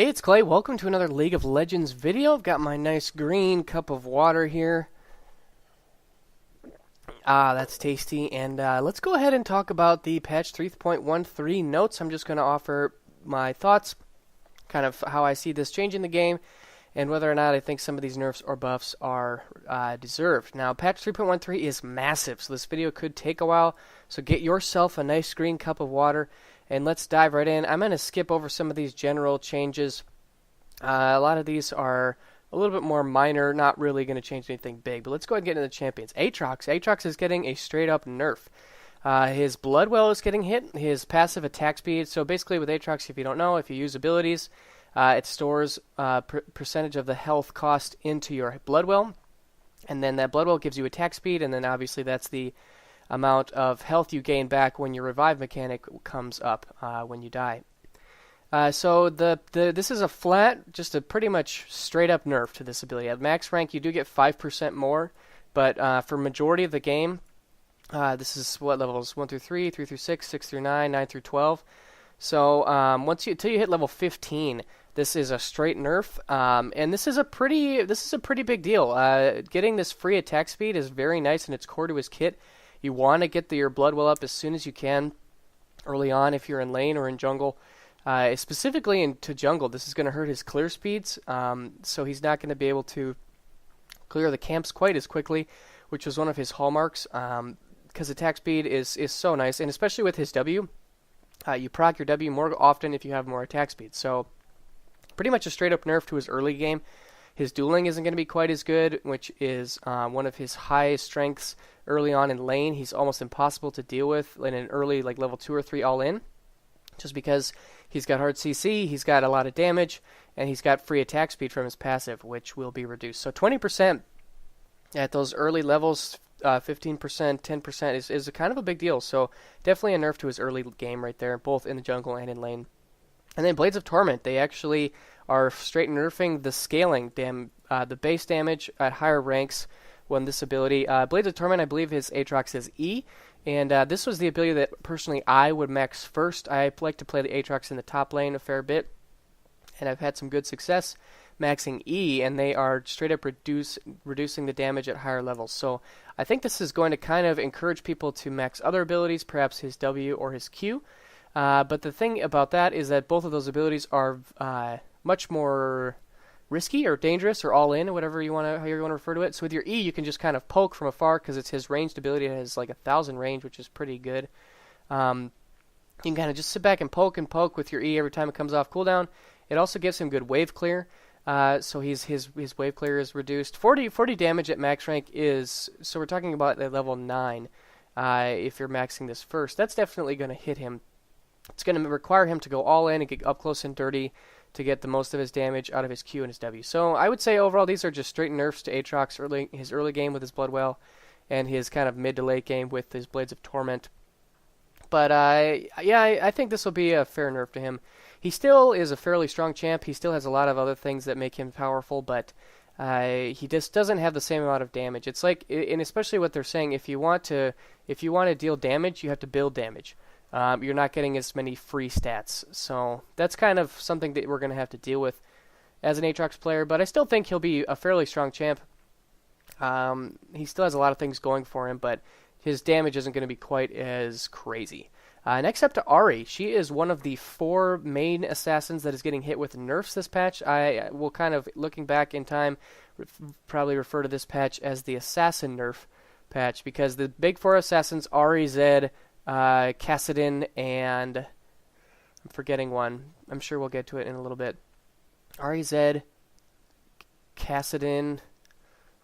Hey, it's Clay. Welcome to another League of Legends video. I've got my nice green cup of water here. That's tasty. And let's go ahead and talk about the patch 3.13 notes. I'm just going to offer my thoughts, kind of how I see this changing the game, and whether or not I think some of these nerfs or buffs are deserved. Now, patch 3.13 is massive, so this video could take a while. So get yourself a nice green cup of water, and let's dive right in. I'm going to skip over some of these general changes. A lot of these are a little bit more minor, not really going to change anything big. But let's go ahead and get into the champions. Aatrox. Aatrox is getting a straight-up nerf. His Bloodwell is getting hit. His passive attack speed. So basically with Aatrox, if you don't know, if you use abilities, it stores percentage of the health cost into your Bloodwell. And then that Bloodwell gives you attack speed, and then obviously that's the amount of health you gain back when your revive mechanic comes up when you die. So this is a flat, just a pretty much straight up nerf to this ability. At max rank, you do get 5% more, but for majority of the game, this is what levels 1 through 3, 3 through 6, 6 through 9, 9 through 12. So until you hit level 15, this is a straight nerf, and this is a pretty big deal. Getting this free attack speed is very nice, and it's core to his kit. You want to get your Bloodwell up as soon as you can, early on if you're in lane or in jungle. Specifically into jungle, this is going to hurt his clear speeds, so he's not going to be able to clear the camps quite as quickly, which was one of his hallmarks, because attack speed is so nice, and especially with his W, you proc your W more often if you have more attack speed. So pretty much a straight up nerf to his early game. His dueling isn't going to be quite as good, which is one of his highest strengths early on in lane. He's almost impossible to deal with in an early like level 2 or 3 all in, just because he's got hard CC, he's got a lot of damage, and he's got free attack speed from his passive, which will be reduced. So 20% at those early levels, 15%, 10% is a kind of a big deal. So definitely a nerf to his early game right there, both in the jungle and in lane. And then Blades of Torment, they actually are straight nerfing the scaling, the base damage at higher ranks when this ability. Blades of Torment, I believe his Aatrox is E, and this was the ability that personally I would max first. I like to play the Aatrox in the top lane a fair bit, and I've had some good success maxing E, and they are straight up reducing the damage at higher levels. So I think this is going to kind of encourage people to max other abilities, perhaps his W or his Q. But the thing about that is that both of those abilities are much more risky or dangerous or all in, or whatever you want to, how you want to refer to it. So with your E, you can just kind of poke from afar because it's his ranged ability. It has like 1,000 range, which is pretty good. You can kind of just sit back and poke with your E every time it comes off cooldown. It also gives him good wave clear. So his wave clear is reduced. 40 damage at max rank is, so we're talking about at level 9. If you're maxing this first, that's definitely going to hit him. It's going to require him to go all in and get up close and dirty to get the most of his damage out of his Q and his W. So I would say overall these are just straight nerfs to Aatrox his early game with his Bloodwell, and his kind of mid to late game with his Blades of Torment. But I think this will be a fair nerf to him. He still is a fairly strong champ. He still has a lot of other things that make him powerful, but he just doesn't have the same amount of damage. It's like, and especially what they're saying, if you want to deal damage, you have to build damage. You're not getting as many free stats. So that's kind of something that we're going to have to deal with as an Aatrox player, but I still think he'll be a fairly strong champ. He still has a lot of things going for him, but his damage isn't going to be quite as crazy. Next up to Ahri. She is one of the 4 main assassins that is getting hit with nerfs this patch. I will kind of, looking back in time, probably refer to this patch as the assassin nerf patch, because the big 4 assassins, Ahri, Zed, Kassadin, and I'm forgetting one. I'm sure we'll get to it in a little bit. Ahri, Zed, Kassadin,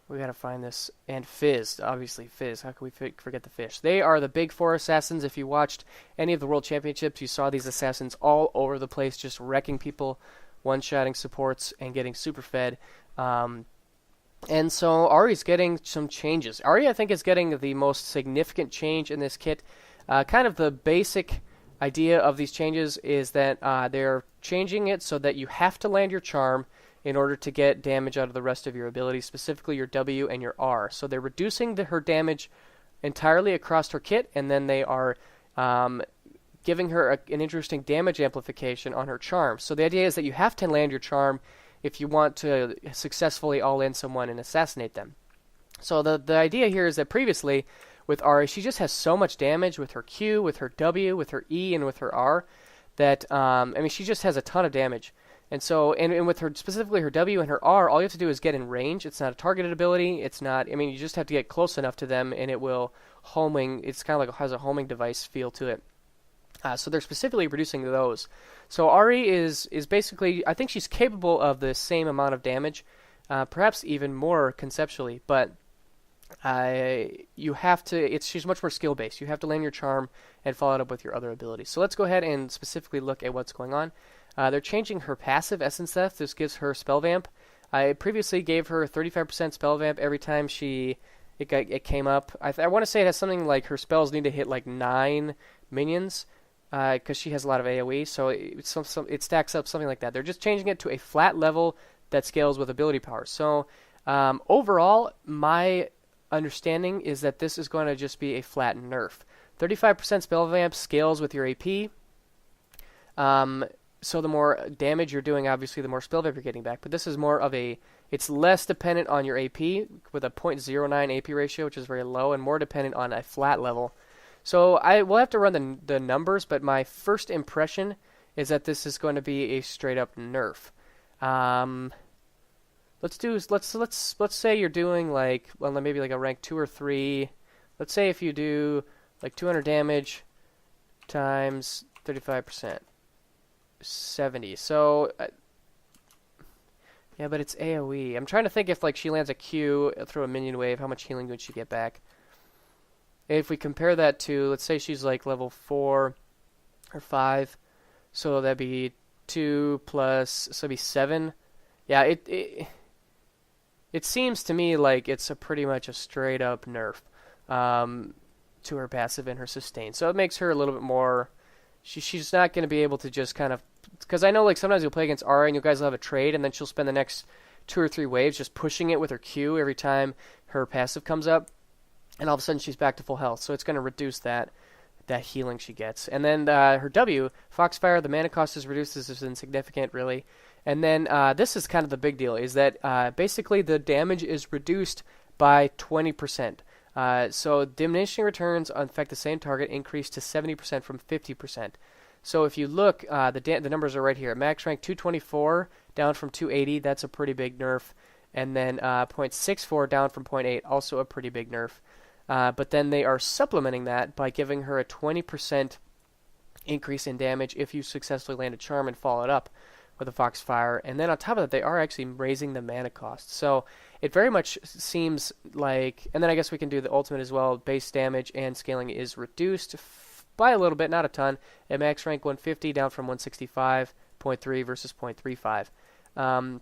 we gotta find this, and Fizz, obviously Fizz. How can we forget the fish? They are the big 4 assassins. If you watched any of the World Championships, you saw these assassins all over the place, just wrecking people, one-shotting supports, and getting super fed. And so Ahri's getting some changes. Ahri, I think, is getting the most significant change in this kit. Kind of the basic idea of these changes is that they're changing it so that you have to land your charm in order to get damage out of the rest of your abilities, specifically your W and your R. So they're reducing her damage entirely across her kit, and then they are giving her an interesting damage amplification on her charm. So the idea is that you have to land your charm if you want to successfully all-in someone and assassinate them. So the idea here is that previously with Ahri, she just has so much damage with her Q, with her W, with her E, and with her R that, she just has a ton of damage. And so, and with her, specifically her W and her R, all you have to do is get in range. It's not a targeted ability. It's not, you just have to get close enough to them and it will homing. It's kind of like has a homing device feel to it. So they're specifically producing those. So Ahri is basically, I think she's capable of the same amount of damage, perhaps even more conceptually, but you have to, she's much more skill based. You have to land your charm and follow it up with your other abilities. So let's go ahead and specifically look at what's going on. They're changing her passive Essence Theft. This gives her Spell Vamp. I previously gave her 35% Spell Vamp every time it came up. I want to say it has something like her spells need to hit like 9 minions because she has a lot of AoE, so it stacks up something like that. They're just changing it to a flat level that scales with ability power. So overall, my understanding is that this is going to just be a flat nerf. 35% Spell Vamp scales with your AP. So the more damage you're doing, obviously, the more spell vamp you're getting back. But this is more of it's less dependent on your AP with a 0.09 AP ratio, which is very low, and more dependent on a flat level. So I will have to run the numbers, but my first impression is that this is going to be a straight up nerf. Let's say you're doing maybe like a rank 2 or 3. Let's say if you do like 200 damage times 35%. 70. So, yeah, but it's AoE. I'm trying to think if she lands a Q through a minion wave, how much healing would she get back? If we compare that to, let's say she's like level 4 or 5, so that'd be 2 plus, so it'd be 7. Yeah, it seems to me like it's pretty much a straight up nerf to her passive and her sustain. So it makes her a little bit more. She's not going to be able to just kind of, because I know sometimes you'll play against Ahri and you guys will have a trade and then she'll spend the next 2 or 3 waves just pushing it with her Q every time her passive comes up, and all of a sudden she's back to full health. So it's going to reduce that healing she gets. And then her W, Foxfire, the mana cost is reduced. This is insignificant really. And then this is kind of the big deal, is that basically the damage is reduced by 20%. So diminishing returns affect the same target increase to 70% from 50%. So if you look, the numbers are right here. Max rank 224 down from 280. That's a pretty big nerf. And then 0.64 down from 0.8, also a pretty big nerf. But then they are supplementing that by giving her a 20% increase in damage if you successfully land a charm and follow it up with a Foxfire. And then on top of that, they are actually raising the mana cost. So it very much seems like, and then I guess we can do the ultimate as well. Base damage and scaling is reduced by a little bit, not a ton. At max rank 150 down from 165.3 versus 0.35.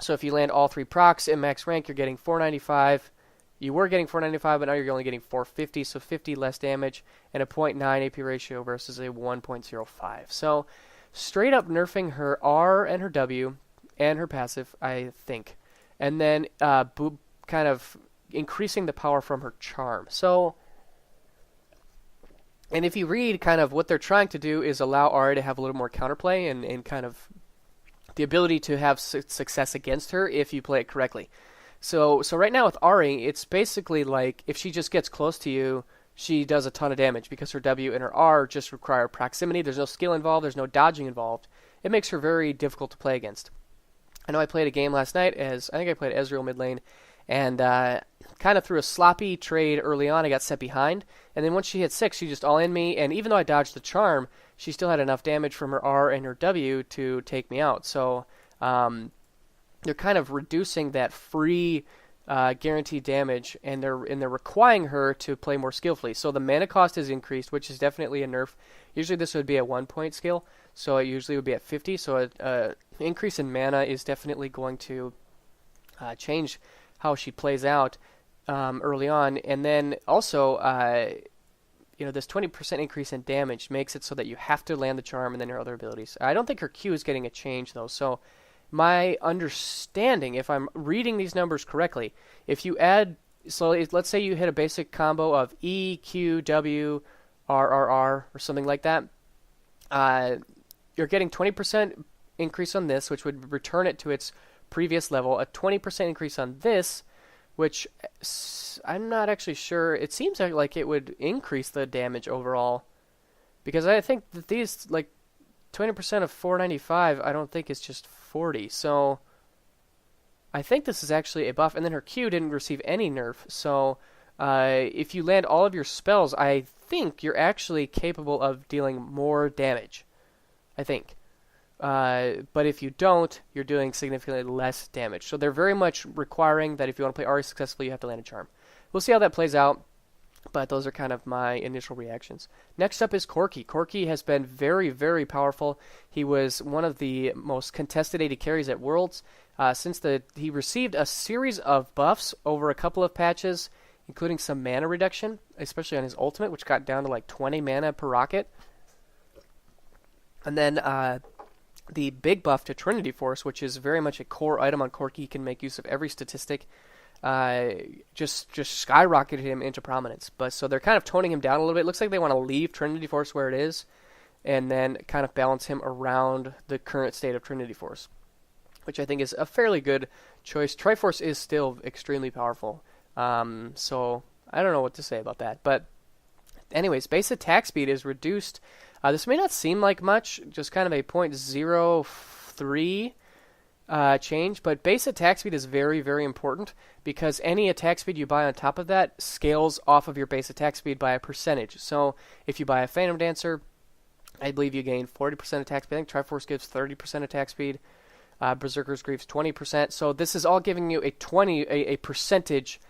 So if you land all 3 procs at max rank, you're getting 495. You were getting 495, but now you're only getting 450, so 50 less damage, and a 0.9 AP ratio versus a 1.05. So straight up nerfing her R and her W and her passive, I think. And then kind of increasing the power from her charm. So, and if you read kind of what they're trying to do is allow Ahri to have a little more counterplay and kind of the ability to have success against her if you play it correctly. So right now with Ahri, it's basically like if she just gets close to you, she does a ton of damage because her W and her R just require proximity. There's no skill involved. There's no dodging involved. It makes her very difficult to play against. I know I played a game last night I think I played Ezreal mid lane, and kind of through a sloppy trade early on, I got set behind, and then once she hit 6, she just all-in me, and even though I dodged the charm, she still had enough damage from her R and her W to take me out. So they're kind of reducing that free guaranteed damage, and they're requiring her to play more skillfully. So the mana cost is increased, which is definitely a nerf. Usually this would be a 1-point skill, so it usually would be at 50. So an increase in mana is definitely going to change how she plays out early on. And then also, this 20% increase in damage makes it so that you have to land the charm and then her other abilities. I don't think her Q is getting a change, though. So my understanding, if I'm reading these numbers correctly, if you add, so let's say you hit a basic combo of E, Q, W, R, or something like that, You're getting 20% increase on this, which would return it to its previous level. A 20% increase on this, which I'm not actually sure. It seems like it would increase the damage overall. Because I think that these, like, 20% of 495, I don't think is just 40. So I think this is actually a buff. And then her Q didn't receive any nerf. So if you land all of your spells, I think you're actually capable of dealing more damage. I think. But if you don't, you're doing significantly less damage. So they're very much requiring that if you want to play Ahri successfully, you have to land a charm. We'll see how that plays out. But those are kind of my initial reactions. Next up is Corki. Corki has been very, very powerful. He was one of the most contested AD carries at Worlds. He received a series of buffs over a couple of patches, including some mana reduction, especially on his ultimate, which got down to like 20 mana per rocket. And then the big buff to Trinity Force, which is very much a core item on Corki. He can make use of every statistic. Just skyrocketed him into prominence. But so they're kind of toning him down a little bit. It looks like they want to leave Trinity Force where it is, and then kind of balance him around the current state of Trinity Force, which I think is a fairly good choice. Triforce is still extremely powerful. So I don't know what to say about that. But anyways, base attack speed is reduced. This may not seem like much, just kind of a 0.03 change, but base attack speed is very, very important because any attack speed you buy on top of that scales off of your base attack speed by a percentage. So if you buy a Phantom Dancer, I believe you gain 40% attack speed. I think Triforce gives 30% attack speed. Berserker's Grief's 20%. So this is all giving you a percentage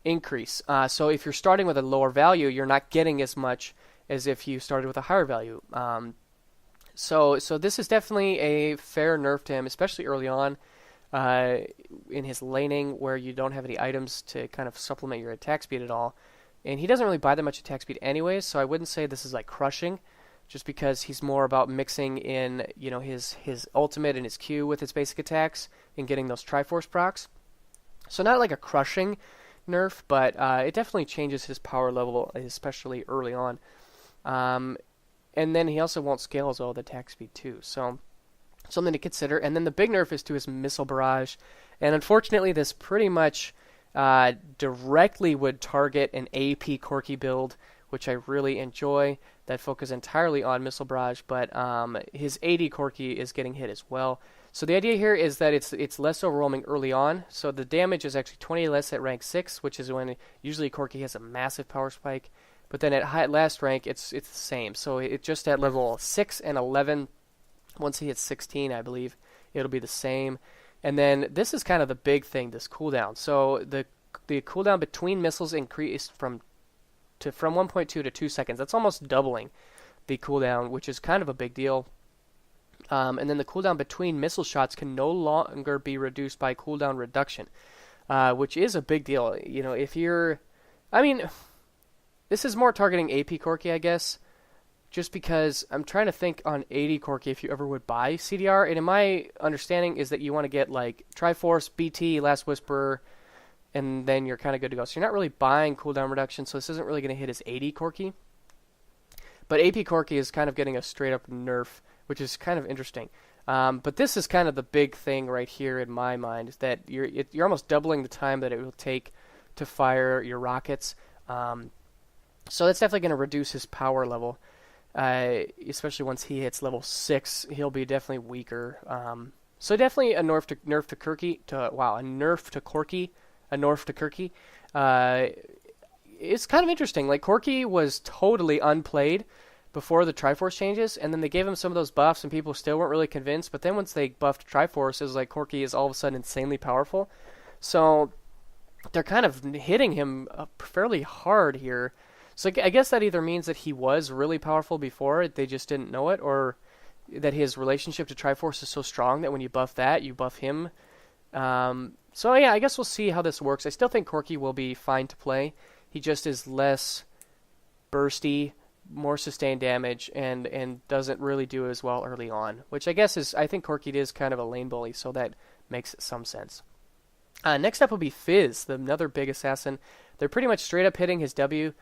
increase. So if you're starting with a lower value, you're not getting as much as if you started with a higher value. So this is definitely a fair nerf to him, especially early on in his laning where you don't have any items to kind of supplement your attack speed at all. And he doesn't really buy that much attack speed anyways, so I wouldn't say this is like crushing, just because he's more about mixing in, you know, his ultimate and his Q with his basic attacks and getting those Triforce procs. So not like a crushing nerf, but it definitely changes his power level, especially early on. And then he also won't scale as well with attack speed too. So something to consider. And then the big nerf is to his Missile Barrage. And unfortunately, this pretty much directly would target an AP Corki build, which I really enjoy, that focus entirely on Missile Barrage. But his AD Corki is getting hit as well. So the idea here is that it's less overwhelming early on. So the damage is actually 20 less at rank 6, which is when usually Corki has a massive power spike. But then at last rank, it's the same. So it just at level 6 and 11, once he hits 16, I believe, it'll be the same. And then this is kind of the big thing, this cooldown. So the cooldown between missiles increased from 1.2 to 2 seconds. That's almost doubling the cooldown, which is kind of a big deal. And then the cooldown between missile shots can no longer be reduced by cooldown reduction, which is a big deal. You know, if you're... I mean... This is more targeting AP Corki, I guess, just because I'm trying to think on AD Corki if you ever would buy CDR. And in my understanding is that you want to get like Triforce, BT, Last Whisperer, and then you're kind of good to go. So you're not really buying cooldown reduction, so this isn't really going to hit his AD Corki. But AP Corki is kind of getting a straight-up nerf, which is kind of interesting. But this is kind of the big thing right here in my mind, is that you're almost doubling the time that it will take to fire your rockets. So that's definitely going to reduce his power level, especially once he hits level 6. He'll be definitely weaker. So definitely a nerf to Corki. A nerf to Corki. It's kind of interesting. Like Corki was totally unplayed before the Triforce changes, and then they gave him some of those buffs, and people still weren't really convinced. But then once they buffed Triforce, it was like Corki is all of a sudden insanely powerful. So they're kind of hitting him fairly hard here. So I guess that either means that he was really powerful before, they just didn't know it, or that his relationship to Triforce is so strong that when you buff that, you buff him. So yeah, I guess we'll see how this works. I still think Corki will be fine to play. He just is less bursty, more sustained damage, and doesn't really do as well early on, which I guess is, I think Corki is kind of a lane bully, so that makes some sense. Next up will be Fizz, another big assassin. They're pretty much straight up hitting his W.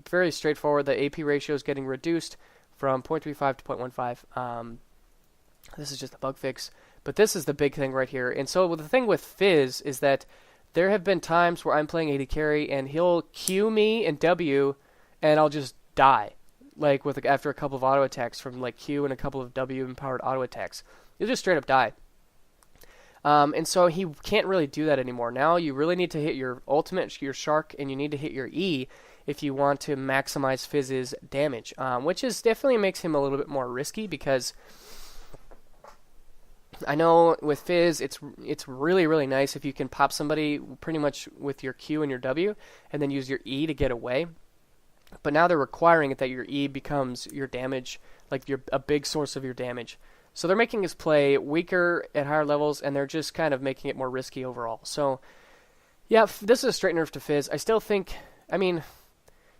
Very straightforward. The AP ratio is getting reduced from 0.35 to 0.15. This is just a bug fix, but this is the big thing right here. And so the thing with Fizz is that there have been times where I'm playing AD carry and he'll Q me and W, and I'll just die, like after a couple of auto attacks from like Q and a couple of W empowered auto attacks. You'll just straight up die. And so he can't really do that anymore. Now you really need to hit your ultimate, your Shark, and you need to hit your E if you want to maximize Fizz's damage, which is definitely makes him a little bit more risky, because I know with Fizz, it's really, really nice if you can pop somebody pretty much with your Q and your W, and then use your E to get away. But now they're requiring it that your E becomes your damage, like a big source of your damage. So they're making his play weaker at higher levels, and they're just kind of making it more risky overall. So, yeah, this is a straight nerf to Fizz. I still think, I mean,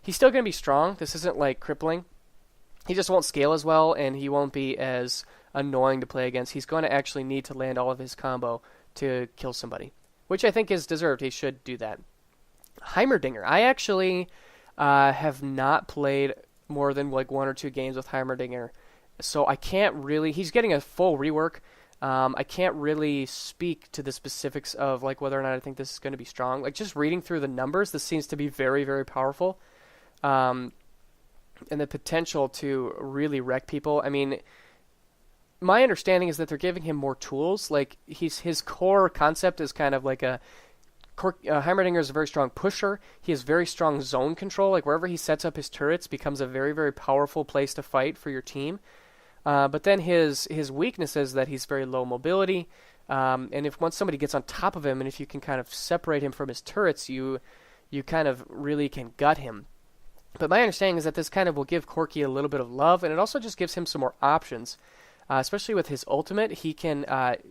he's still going to be strong. This isn't, like, crippling. He just won't scale as well, and he won't be as annoying to play against. He's going to actually need to land all of his combo to kill somebody, which I think is deserved. He should do that. Heimerdinger. I actually have not played more than, like, 1 or 2 games with Heimerdinger. So I can't really... He's getting a full rework. I can't really speak to the specifics of like whether or not I think this is going to be strong. Like just reading through the numbers, this seems to be very, very powerful. And the potential to really wreck people. I mean, my understanding is that they're giving him more tools. Like his core concept is kind of like Heimerdinger is a very strong pusher. He has very strong zone control. Like wherever he sets up his turrets becomes a very, very powerful place to fight for your team. But then his weakness is that he's very low mobility. And if once somebody gets on top of him, and if you can kind of separate him from his turrets, you kind of really can gut him. But my understanding is that this kind of will give Corki a little bit of love, and it also just gives him some more options. Especially with his ultimate, he can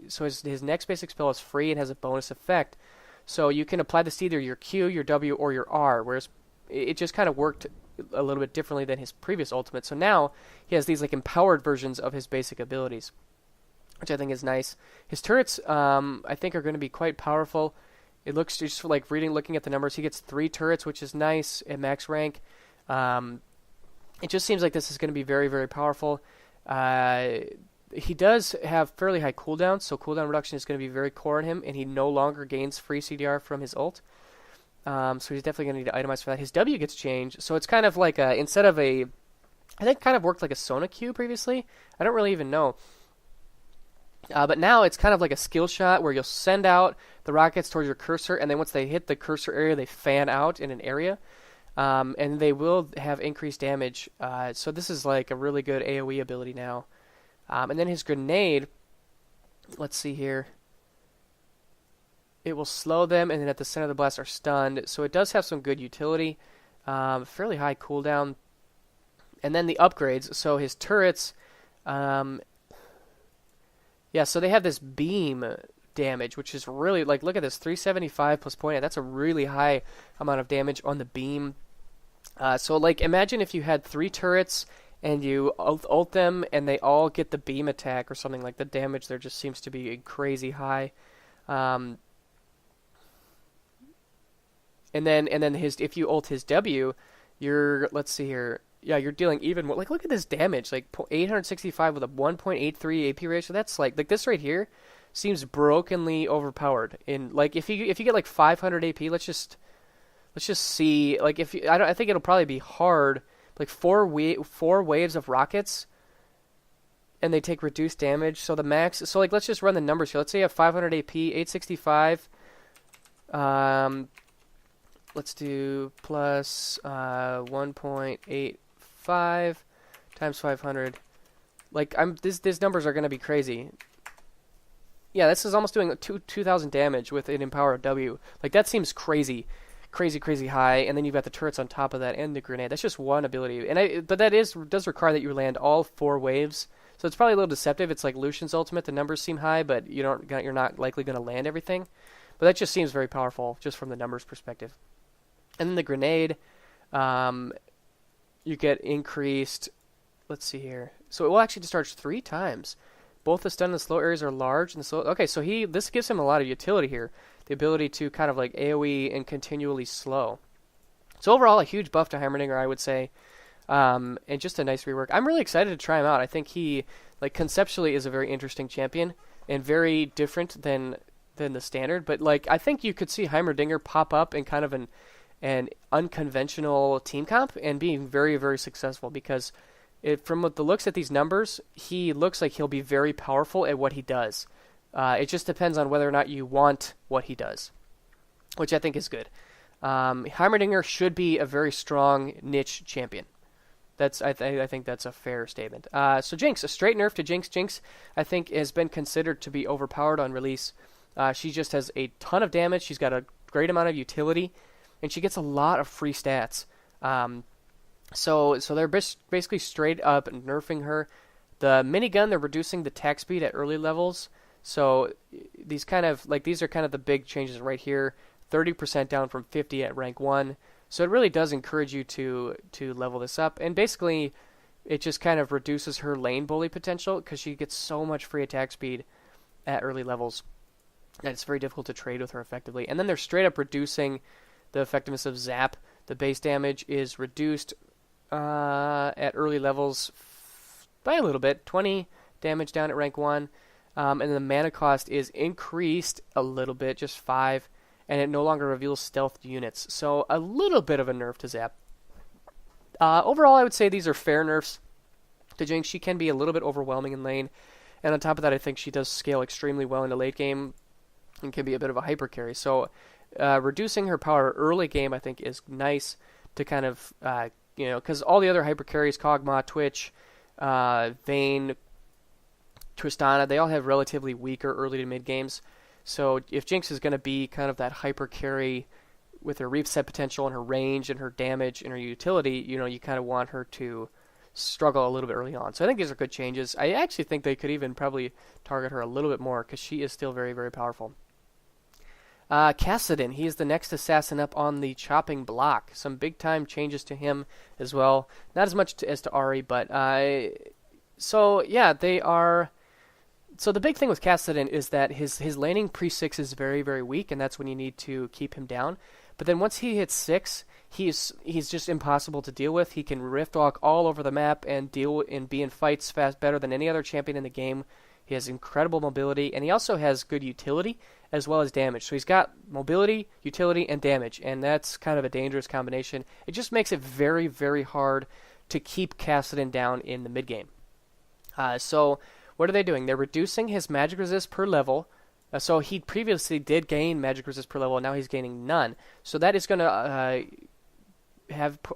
so his next basic spell is free and has a bonus effect. So you can apply this to either your Q, your W, or your R, whereas it just kind of worked a little bit differently than his previous ultimate. So now he has these like empowered versions of his basic abilities, which I think is nice. His turrets, I think, are going to be quite powerful. It looks just like looking at the numbers, he gets 3 turrets, which is nice at max rank. It just seems like this is going to be very, very powerful. He does have fairly high cooldown, so cooldown reduction is going to be very core in him, and he no longer gains free CDR from his ult. So he's definitely going to need to itemize for that. His W gets changed, so it's kind of like instead of I think it kind of worked like a Sona Q previously. I don't really even know. But now it's kind of like a skill shot where you'll send out the rockets towards your cursor, and then once they hit the cursor area, they fan out in an area. And they will have increased damage. So this is like a really good AoE ability now. And then his grenade, let's see here. It will slow them, and then at the center of the blast are stunned. So it does have some good utility. Fairly high cooldown. And then the upgrades. So his turrets, yeah, so they have this beam damage, which is really, like, look at this, 375 plus 0.8. That's a really high amount of damage on the beam. So, like, imagine if you had 3 turrets and you ult them and they all get the beam attack or something. Like, the damage there just seems to be crazy high. And then if you ult his W, let's see here. Yeah, you're dealing even more. Like, look at this damage. Like, 865 with a 1.83 AP ratio. That's like this right here seems brokenly overpowered. In like, if you get like 500 AP, let's just see. Like, I think it'll probably be hard. Like 4 waves of rockets, and they take reduced damage. So the max. So like, let's just run the numbers here. Let's say you have 500 AP, 865. Let's do plus 1.85 times 500. Like, these numbers are going to be crazy. Yeah, this is almost doing 2,000 damage with an empowered W. Like, that seems crazy high. And then you've got the turrets on top of that and the grenade. That's just one ability. But that does require that you land all 4 waves. So it's probably a little deceptive. It's like Lucian's ultimate. The numbers seem high, but you're not likely going to land everything. But that just seems very powerful, just from the numbers perspective. And then the grenade, you get increased. Let's see here. So it will actually discharge 3 times. Both the stun and the slow areas are large. And the slow. Okay, so this gives him a lot of utility here. The ability to kind of like AoE and continually slow. So overall, a huge buff to Heimerdinger, I would say. and just a nice rework. I'm really excited to try him out. I think he, like, conceptually is a very interesting champion and very different than the standard. But, like, I think you could see Heimerdinger pop up in kind of an unconventional team comp and being very, very successful because from what the looks at these numbers, he looks like he'll be very powerful at what he does. It just depends on whether or not you want what he does, which I think is good. Heimerdinger should be a very strong niche champion. I think that's a fair statement. So Jinx, a straight nerf to Jinx. Jinx, I think, has been considered to be overpowered on release. She just has a ton of damage. She's got a great amount of utility, and she gets a lot of free stats. So they're basically straight up nerfing her. The minigun, they're reducing the attack speed at early levels. So these are kind of the big changes right here. 30% down from 50 at rank 1. So it really does encourage you to level this up. And basically, it just kind of reduces her lane bully potential because she gets so much free attack speed at early levels that it's very difficult to trade with her effectively. And then they're straight up reducing the effectiveness of Zap. The base damage is reduced at early levels by a little bit. 20 damage down at rank 1. And the mana cost is increased a little bit, just 5. And it no longer reveals stealth units. So a little bit of a nerf to Zap. Overall, I would say these are fair nerfs to Jinx. She can be a little bit overwhelming in lane. And on top of that, I think she does scale extremely well into late game and can be a bit of a hyper carry. So reducing her power early game, I think, is nice to kind of, because all the other hyper carries, Kog'Maw, Twitch, Vayne, Tristana, they all have relatively weaker early to mid games. So if Jinx is going to be kind of that hyper carry with her reset potential and her range and her damage and her utility, you kind of want her to struggle a little bit early on. So I think these are good changes. I actually think they could even probably target her a little bit more because she is still very, very powerful. Kassadin, he is the next assassin up on the chopping block. Some big time changes to him as well. Not as much as to Ahri, but they are. So the big thing with Kassadin is that his laning pre-6 is very, very weak, and that's when you need to keep him down. But then once he hits 6, he's just impossible to deal with. He can rift walk all over the map and be in fights better than any other champion in the game. He has incredible mobility, and he also has good utility as well as damage. So he's got mobility, utility, and damage, and that's kind of a dangerous combination. It just makes it very, very hard to keep Kassadin down in the mid game. So what are they doing? They're reducing his magic resist per level. So he previously did gain magic resist per level, and now he's gaining none. So that is going to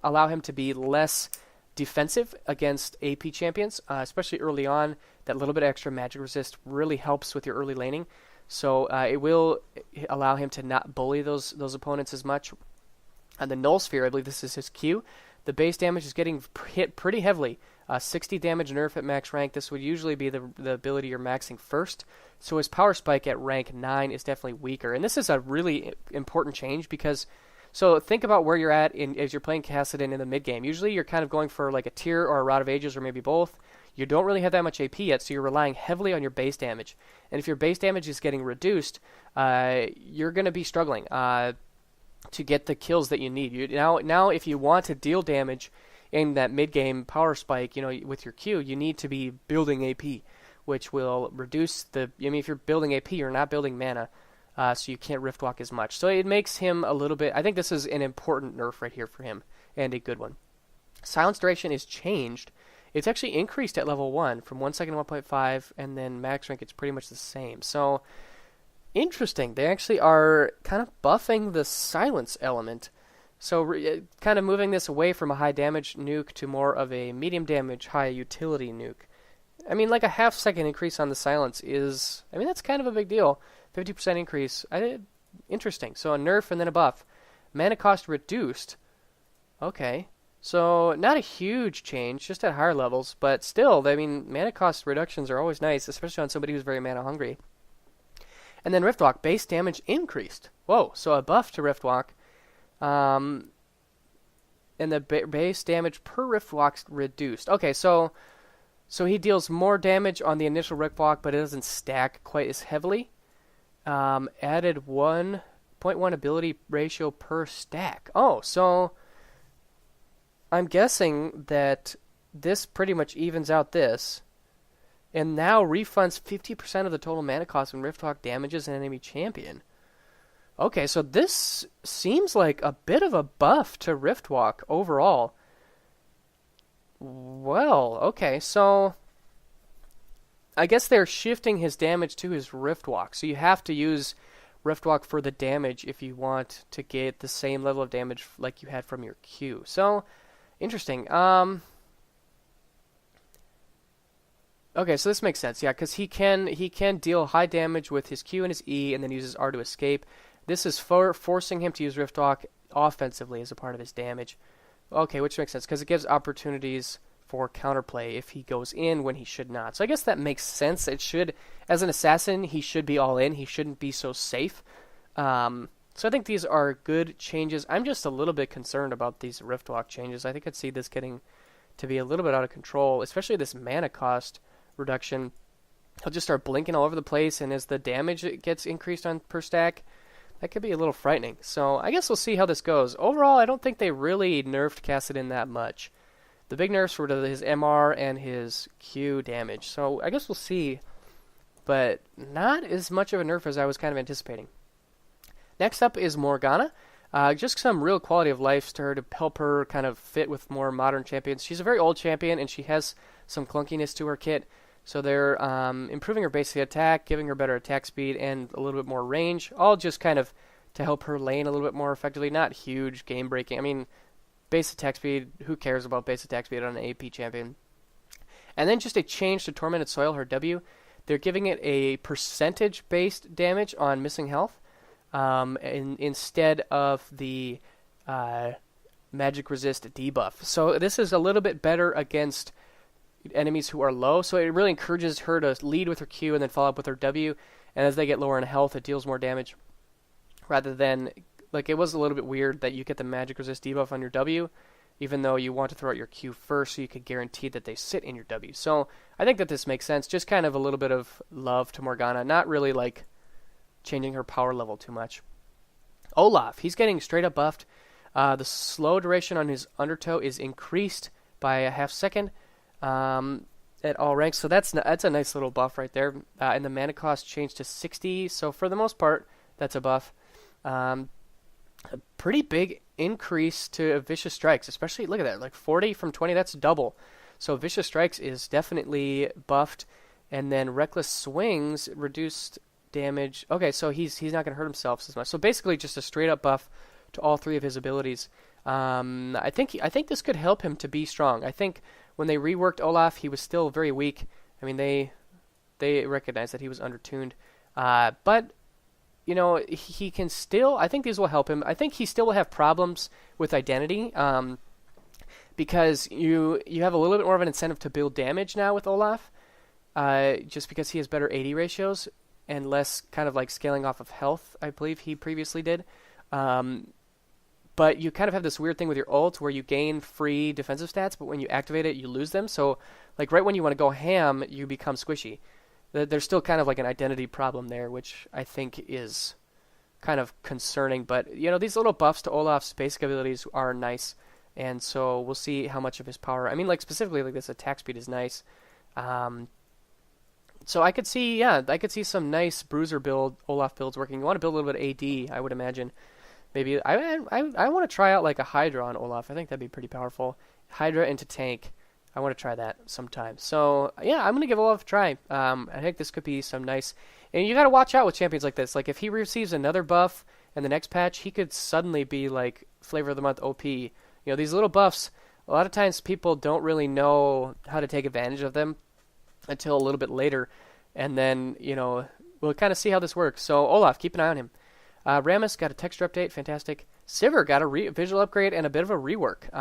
allow him to be less defensive against AP champions, especially early on. That little bit extra magic resist really helps with your early laning. So it will allow him to not bully those opponents as much. And the Null Sphere, I believe this is his Q. The base damage is getting hit pretty heavily. 60 damage nerf at max rank. This would usually be the ability you're maxing first. So his power spike at rank 9 is definitely weaker. And this is a really important change because, so think about where you're at as you're playing Kassadin in the mid game. Usually you're kind of going for like a Tear or a Rod of Ages or maybe both. You don't really have that much AP yet, so you're relying heavily on your base damage. And if your base damage is getting reduced, you're going to be struggling to get the kills that you need. Now, if you want to deal damage in that mid-game power spike, with your Q, you need to be building AP, which will reduce if you're building AP, you're not building mana, so you can't rift walk as much. So it makes him a little bit, I think this is an important nerf right here for him, and a good one. Silence duration is changed. It's actually increased at level 1 from 1 second to 1.5, and then max rank it's pretty much the same. So interesting. They actually are kind of buffing the silence element. So kind of moving this away from a high damage nuke to more of a medium damage, high utility nuke. I mean, like a half second increase on the silence is, that's kind of a big deal. 50% increase. Interesting. So a nerf and then a buff. Mana cost reduced. Okay. So not a huge change, just at higher levels, but still, mana cost reductions are always nice, especially on somebody who's very mana hungry. And then Riftwalk, base damage increased. Whoa, so a buff to Riftwalk. And the base damage per Riftwalk reduced. Okay, so he deals more damage on the initial Riftwalk, but it doesn't stack quite as heavily. Added 1.1 ability ratio per stack. Oh, so I'm guessing that this pretty much evens out this, and now refunds 50% of the total mana cost when Riftwalk damages an enemy champion. Okay, so this seems like a bit of a buff to Riftwalk overall. Well, okay, so I guess they're shifting his damage to his Riftwalk. So you have to use Riftwalk for the damage if you want to get the same level of damage like you had from your Q. So, interesting. Okay, so this makes sense, yeah, because he can deal high damage with his Q and his E, and then uses R to escape. This is forcing him to use Riftwalk offensively as a part of his damage. Okay, which makes sense, because it gives opportunities for counterplay if he goes in when he should not. So I guess that makes sense. It should, as an assassin, he should be all in. He shouldn't be so safe. So I think these are good changes. I'm just a little bit concerned about these Riftwalk changes. I think I'd see this getting to be a little bit out of control, especially this mana cost reduction. He'll just start blinking all over the place, and as the damage gets increased on per stack, that could be a little frightening. So I guess we'll see how this goes. Overall, I don't think they really nerfed Kassadin that much. The big nerfs were to his MR and his Q damage. So I guess we'll see, but not as much of a nerf as I was kind of anticipating. Next up is Morgana. Just some real quality of life to her to help her kind of fit with more modern champions. She's a very old champion, and she has some clunkiness to her kit. So they're improving her basic attack, giving her better attack speed, and a little bit more range. All just kind of to help her lane a little bit more effectively. Not huge game breaking. I mean, base attack speed, who cares about base attack speed on an AP champion? And then just a change to Tormented Soil, her W. They're giving it a percentage-based damage on missing health instead of the magic resist debuff. So this is a little bit better against enemies who are low, so it really encourages her to lead with her Q and then follow up with her W, and as they get lower in health, it deals more damage, rather than, like, it was a little bit weird that you get the magic resist debuff on your W, even though you want to throw out your Q first so you could guarantee that they sit in your W. So I think that this makes sense, just kind of a little bit of love to Morgana, not really, like, changing her power level too much. Olaf, he's getting straight up buffed. The slow duration on his undertow is increased by a half second, at all ranks, so that's a nice little buff right there. And the mana cost changed to 60, so for the most part, that's a buff. A pretty big increase to Vicious Strikes, especially, look at that, like 40 from 20, that's double. So Vicious Strikes is definitely buffed, and then Reckless Swings reduced damage. Okay, so he's not going to hurt himself as much. So basically just a straight up buff to all three of his abilities. I think this could help him to be strong. I think when they reworked Olaf, he was still very weak. I mean, they recognized that he was undertuned. But, you know, he can still, I think these will help him. I think he still will have problems with identity, because you have a little bit more of an incentive to build damage now with Olaf, just because he has better AD ratios and less kind of like scaling off of health, I believe he previously did. But you kind of have this weird thing with your ult where you gain free defensive stats, but when you activate it, you lose them. So, like, right when you want to go ham, you become squishy. There's still kind of like an identity problem there, which I think is kind of concerning. But, you know, these little buffs to Olaf's basic abilities are nice, and so we'll see how much of his power... I mean, like, specifically, like, this attack speed is nice. So I could see some nice bruiser Olaf builds working. You want to build a little bit of AD, I would imagine. Maybe I want to try out like a Hydra on Olaf. I think that'd be pretty powerful. Hydra into tank. I want to try that sometime. So yeah, I'm gonna give Olaf a try. I think this could be some nice. And you got to watch out with champions like this. Like if he receives another buff in the next patch, he could suddenly be like Flavor of the Month OP. You know, these little buffs. A lot of times people don't really know how to take advantage of them until a little bit later, and then you know we'll kind of see how this works. So Olaf, keep an eye on him. Rammus got a texture update, fantastic. Sivir got a visual upgrade and a bit of a rework.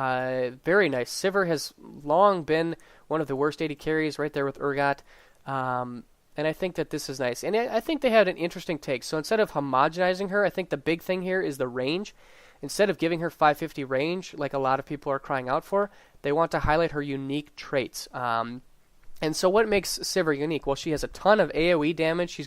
Very nice. Sivir has long been one of the worst AD carries, right there with Urgot. And I think that this is nice. And I think they had an interesting take. So instead of homogenizing her, I think the big thing here is the range. Instead of giving her 550 range, like a lot of people are crying out for, they want to highlight her unique traits. And so what makes Sivir unique? Well, she has a ton of AoE damage.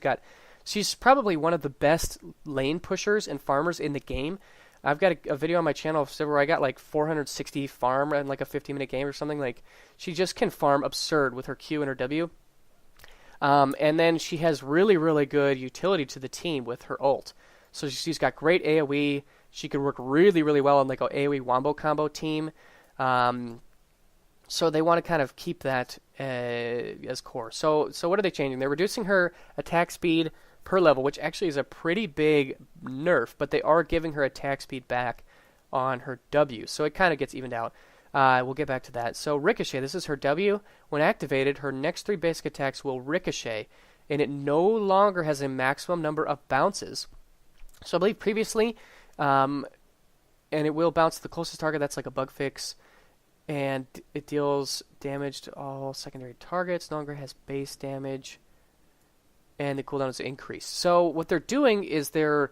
She's probably one of the best lane pushers and farmers in the game. I've got a video on my channel of Sivir where I got like 460 farm in like a 50-minute game or something. Like, she just can farm absurd with her Q and her W. And then she has really, really good utility to the team with her ult. So she's got great AoE. She could work really, really well on like an AoE wombo combo team. So they want to kind of keep that as core. So what are they changing? They're reducing her attack speed per level, which actually is a pretty big nerf, but they are giving her attack speed back on her W. So it kind of gets evened out. We'll get back to that. So Ricochet, this is her W. When activated, her next 3 basic attacks will ricochet, and it no longer has a maximum number of bounces. So I believe previously, and it will bounce to the closest target. That's like a bug fix. And it deals damage to all secondary targets. No longer has base damage. And the cooldown is increased. So what they're doing is they're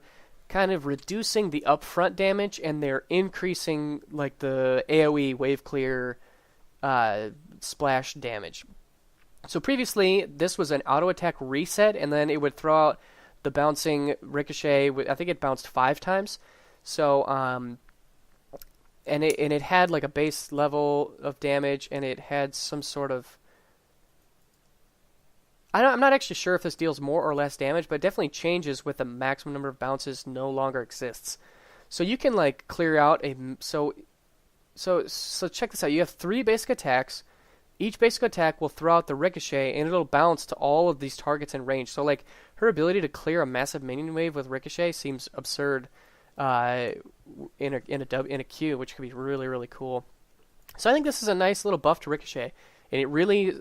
kind of reducing the upfront damage, and they're increasing like the AoE wave clear splash damage. So previously, this was an auto attack reset, and then it would throw out the bouncing ricochet. I think it bounced 5 times. So and it had like a base level of damage, and it had some sort of, I'm not actually sure if this deals more or less damage, but it definitely changes with the maximum number of bounces no longer exists. So you can like clear out so check this out. You have 3 basic attacks. Each basic attack will throw out the ricochet, and it'll bounce to all of these targets in range. So like her ability to clear a massive minion wave with ricochet seems absurd in a Q, which could be really, really cool. So I think this is a nice little buff to ricochet. And it really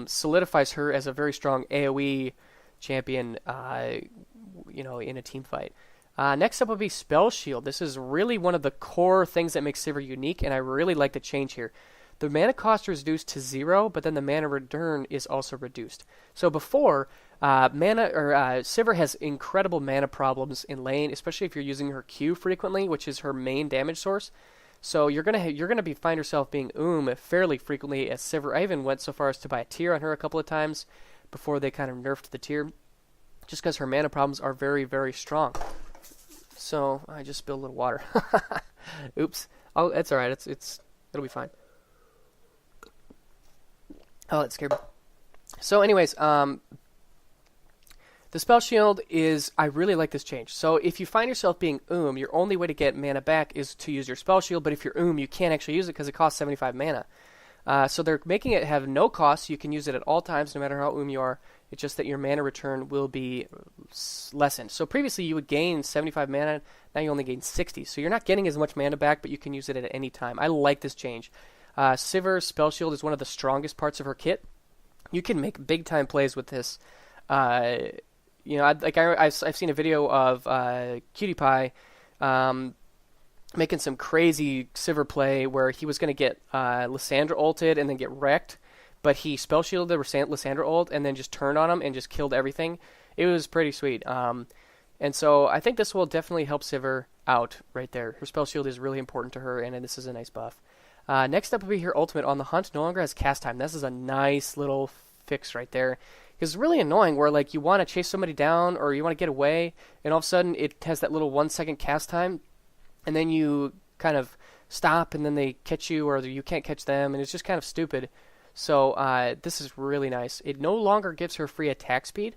solidifies her as a very strong AoE champion, in a team fight. Next up would be Spell Shield. This is really one of the core things that makes Sivir unique, and I really like the change here. The mana cost is reduced to 0, but then the mana return is also reduced. So before, Sivir has incredible mana problems in lane, especially if you're using her Q frequently, which is her main damage source. So you're gonna find yourself being fairly frequently as Sivir. I even went so far as to buy a tier on her a couple of times before they kind of nerfed the tier, just because her mana problems are very, very strong. So I just spilled a little water. Oops. Oh, it's all right. It'll be fine. Oh, that scared me. So, anyways, the Spell Shield is, I really like this change. So if you find yourself being your only way to get mana back is to use your Spell Shield, but if you're you can't actually use it because it costs 75 mana. So they're making it have no cost, so you can use it at all times, no matter how you are. It's just that your mana return will be lessened. So previously you would gain 75 mana, now you only gain 60. So you're not getting as much mana back, but you can use it at any time. I like this change. Sivir's Spell Shield is one of the strongest parts of her kit. You can make big-time plays with this. I've seen a video of Cutie Pie making some crazy Sivir play where he was going to get Lysandra ulted and then get wrecked, but he spell shielded the Lysandra ult and then just turned on him and just killed everything. It was pretty sweet. And so I think this will definitely help Sivir out right there. Her spell shield is really important to her, and this is a nice buff. Next up will be her ultimate. On the hunt, no longer has cast time. This is a nice little fix right there. Because it's really annoying where like you want to chase somebody down or you want to get away, and all of a sudden it has that little 1 second cast time, and then you kind of stop and then they catch you or you can't catch them, and it's just kind of stupid. So this is really nice. It no longer gives her free attack speed,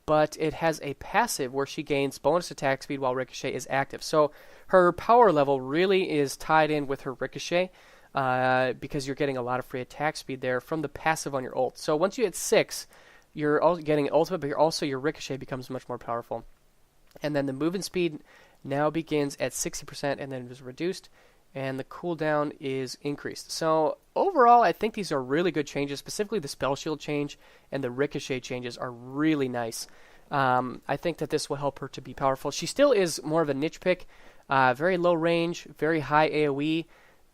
but it has a passive where she gains bonus attack speed while Ricochet is active. So her power level really is tied in with her Ricochet because you're getting a lot of free attack speed there from the passive on your ult. So once you hit 6, you're also getting ultimate, but your Ricochet becomes much more powerful. And then the movement speed now begins at 60% and then is reduced, and the cooldown is increased. So overall, I think these are really good changes. Specifically, the Spell Shield change and the Ricochet changes are really nice. I think that this will help her to be powerful. She still is more of a niche pick, very low range, very high AoE,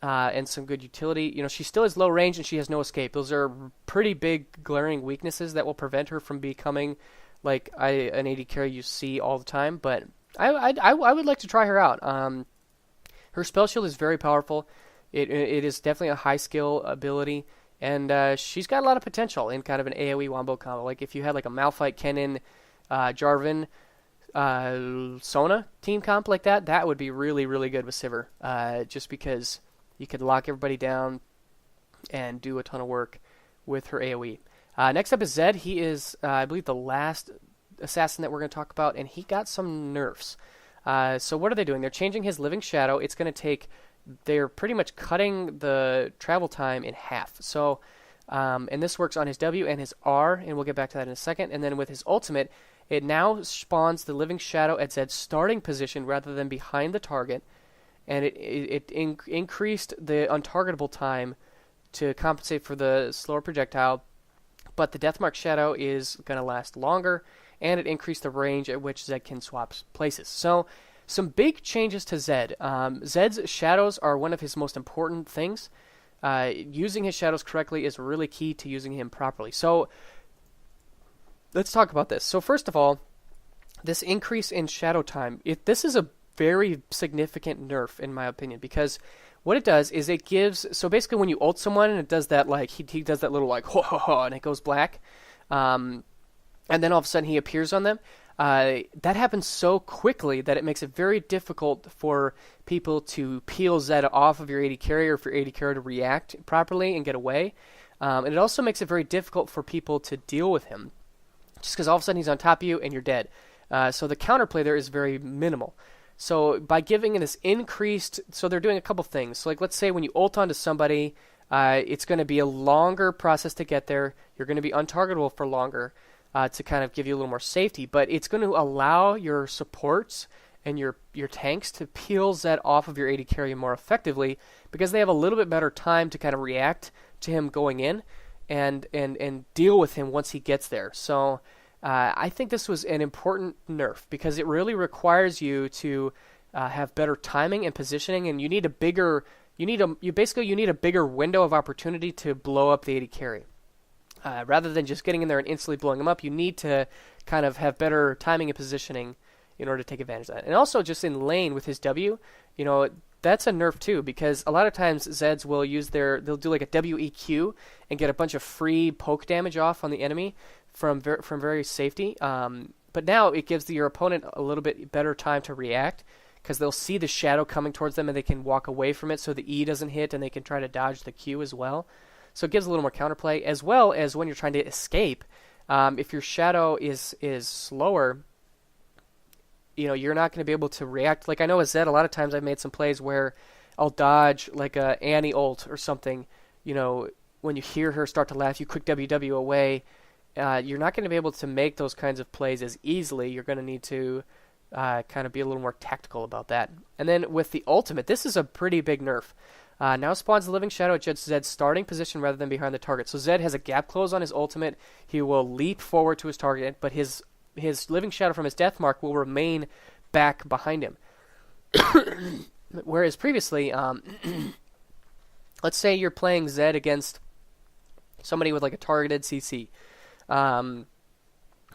and some good utility. She still has low range and she has no escape. Those are pretty big glaring weaknesses that will prevent her from becoming like an AD carry you see all the time. But I would like to try her out. Her spell shield is very powerful. It is definitely a high skill ability, and she's got a lot of potential in kind of an AoE wombo combo. Like if you had like a Malphite Kennen Jarvan Sona team comp like that, that would be really, really good with Sivir. Just because you could lock everybody down and do a ton of work with her AoE. Next up is Zed. He is, I believe, the last assassin that we're going to talk about, and he got some nerfs. So what are they doing? They're changing his Living Shadow. It's going to take... They're pretty much cutting the travel time in half. So, and this works on his W and his R, and we'll get back to that in a second. And then with his ultimate, it now spawns the Living Shadow at Zed's starting position rather than behind the target, and it increased the untargetable time to compensate for the slower projectile, but the Deathmark Shadow is going to last longer, and it increased the range at which Zed can swap places. So, some big changes to Zed. Zed's shadows are one of his most important things. Using his shadows correctly is really key to using him properly. So, let's talk about this. So, first of all, this increase in shadow time, this is a very significant nerf, in my opinion, because what it does is it gives... So, basically, when you ult someone, and it does that, like, he does that little, like, ho, ho, ho, and it goes black, and then all of a sudden he appears on them. That happens so quickly that it makes it very difficult for people to peel Zed off of your AD carry, or for your AD carry to react properly and get away. And it also makes it very difficult for people to deal with him, just because all of a sudden he's on top of you and you're dead. So the counterplay there is very minimal. So by giving it this increased... So they're doing a couple things. So like, let's say when you ult onto somebody, it's going to be a longer process to get there. You're going to be untargetable for longer. To kind of give you a little more safety, but it's going to allow your supports and your tanks to peel Zed off of your AD carry more effectively, because they have a little bit better time to kind of react to him going in and deal with him once he gets there. So I think this was an important nerf, because it really requires you to have better timing and positioning, and you need a bigger window of opportunity to blow up the AD carry. Rather than just getting in there and instantly blowing them up, you need to kind of have better timing and positioning in order to take advantage of that. And also just in lane with his W, that's a nerf too, because a lot of times Zeds will they'll do like a WEQ and get a bunch of free poke damage off on the enemy from very safety. But now it gives your opponent a little bit better time to react, because they'll see the shadow coming towards them and they can walk away from it so the E doesn't hit, and they can try to dodge the Q as well. So it gives a little more counterplay, as well as when you're trying to escape. If your shadow is slower, you're not going to be able to react. Like I know with Zed, a lot of times I've made some plays where I'll dodge like a Annie ult or something. When you hear her start to laugh, you quick WW away. You're not going to be able to make those kinds of plays as easily. You're going to need to kind of be a little more tactical about that. And then with the ultimate, this is a pretty big nerf. Now spawns the Living Shadow at Zed's starting position rather than behind the target. So Zed has a gap close on his ultimate. He will leap forward to his target, but his Living Shadow from his death mark will remain back behind him. Whereas previously, let's say you're playing Zed against somebody with like a targeted CC.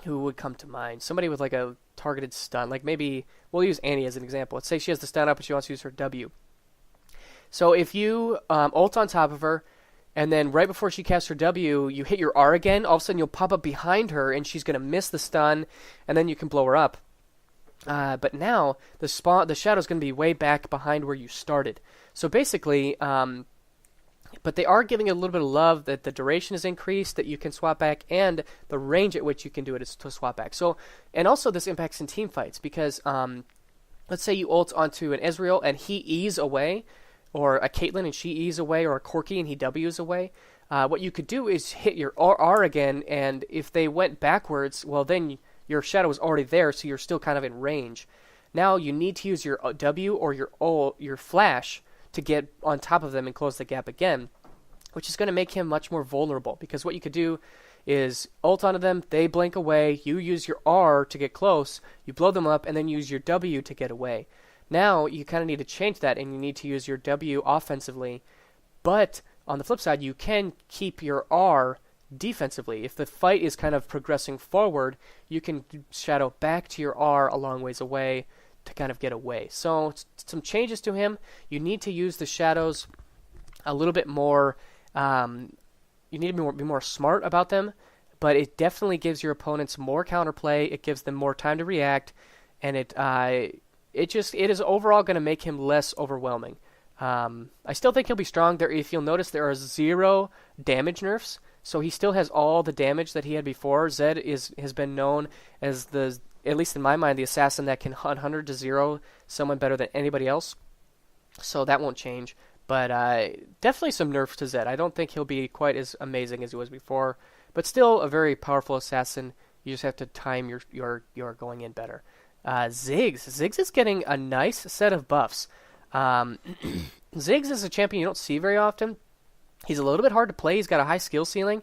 Who would come to mind? Somebody with like a targeted stun. Like maybe, we'll use Annie as an example. Let's say she has the stun up and she wants to use her W. So if you ult on top of her, and then right before she casts her W, you hit your R again, all of a sudden you'll pop up behind her, and she's going to miss the stun, and then you can blow her up. But now, the shadow's going to be way back behind where you started. So basically, but they are giving it a little bit of love that the duration is increased, that you can swap back, and the range at which you can do it is to swap back. So, and also this impacts in team fights, because let's say you ult onto an Ezreal, and he E's away, or a Caitlyn and she E's away, or a Corki and he W's away. What you could do is hit your R again, and if they went backwards, well then your shadow is already there, so you're still kind of in range. Now you need to use your W or your flash to get on top of them and close the gap again, which is going to make him much more vulnerable, because what you could do is ult onto them, they blink away, you use your R to get close, you blow them up, and then use your W to get away. Now, you kind of need to change that, and you need to use your W offensively. But, on the flip side, you can keep your R defensively. If the fight is kind of progressing forward, you can shadow back to your R a long ways away to kind of get away. So, some changes to him. You need to use the shadows a little bit more. You need to be more smart about them, but it definitely gives your opponents more counterplay. It gives them more time to react. and it is overall going to make him less overwhelming. I still think he'll be strong. If you'll notice, there are 0 damage nerfs, so he still has all the damage that he had before. Zed has been known as at least in my mind, the assassin that can hunt 100 to 0 someone better than anybody else. So that won't change. But definitely some nerfs to Zed. I don't think he'll be quite as amazing as he was before, but still a very powerful assassin. You just have to time your going in better. Ziggs is getting a nice set of buffs. Ziggs is a champion you don't see very often. He's a little bit hard to play. He's got a high skill ceiling,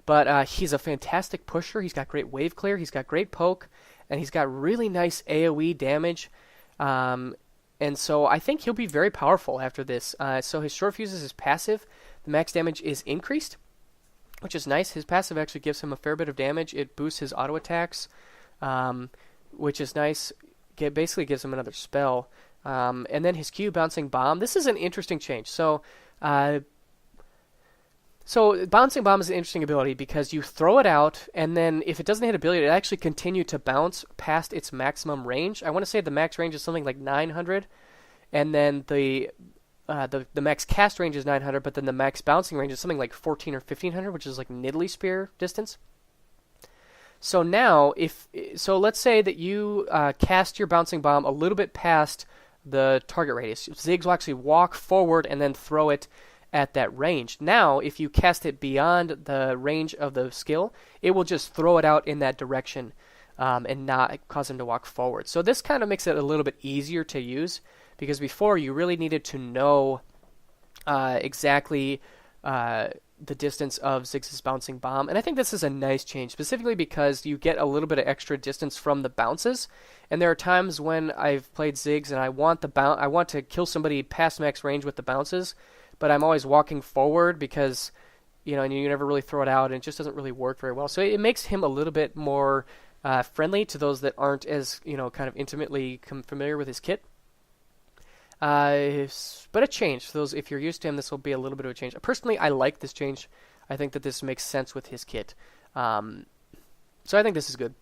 but he's a fantastic pusher. He's got great wave clear. He's got great poke, and he's got really nice AoE damage. And so I think he'll be very powerful after this. So his short fuse is his passive. The max damage is increased, which is nice. His passive actually gives him a fair bit of damage. It boosts his auto attacks, which is nice. It basically gives him another spell. And then his Q, Bouncing Bomb. This is an interesting change. So Bouncing Bomb is an interesting ability because you throw it out, and then if it doesn't hit ability, it actually continue to bounce past its maximum range. I want to say the max range is something like 900, and then the max cast range is 900, but then the max bouncing range is something like 14 or 1500, which is like Nidalee Spear distance. So now, let's say that you cast your Bouncing Bomb a little bit past the target radius. Ziggs will actually walk forward and then throw it at that range. Now, if you cast it beyond the range of the skill, it will just throw it out in that direction and not cause him to walk forward. So this kind of makes it a little bit easier to use, because before you really needed to know exactly the distance of Ziggs' Bouncing Bomb. And I think this is a nice change, specifically because you get a little bit of extra distance from the bounces. And there are times when I've played Ziggs and I want to kill somebody past max range with the bounces, but I'm always walking forward because, and you never really throw it out, and it just doesn't really work very well. So it makes him a little bit more friendly to those that aren't as, kind of intimately familiar with his kit. But a change. For those, if you're used to him, this will be a little bit of a change. Personally, I like this change. I think that this makes sense with his kit. So I think this is good.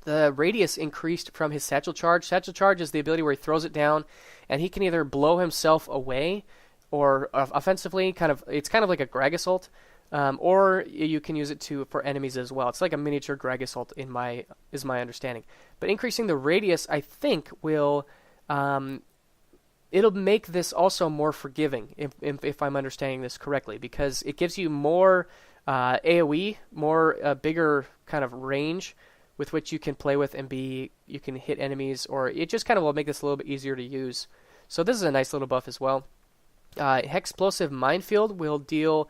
The radius increased from his Satchel Charge. Satchel Charge is the ability where he throws it down, and he can either blow himself away, or offensively, it's kind of like a Greg Assault, or you can use it for enemies as well. It's like a miniature Greg Assault is my understanding. But increasing the radius, I think, will it'll make this also more forgiving, if I'm understanding this correctly, because it gives you more AoE, more bigger kind of range with which you can play with and you can hit enemies, or it just kind of will make this a little bit easier to use. So this is a nice little buff as well. Hexplosive Minefield will deal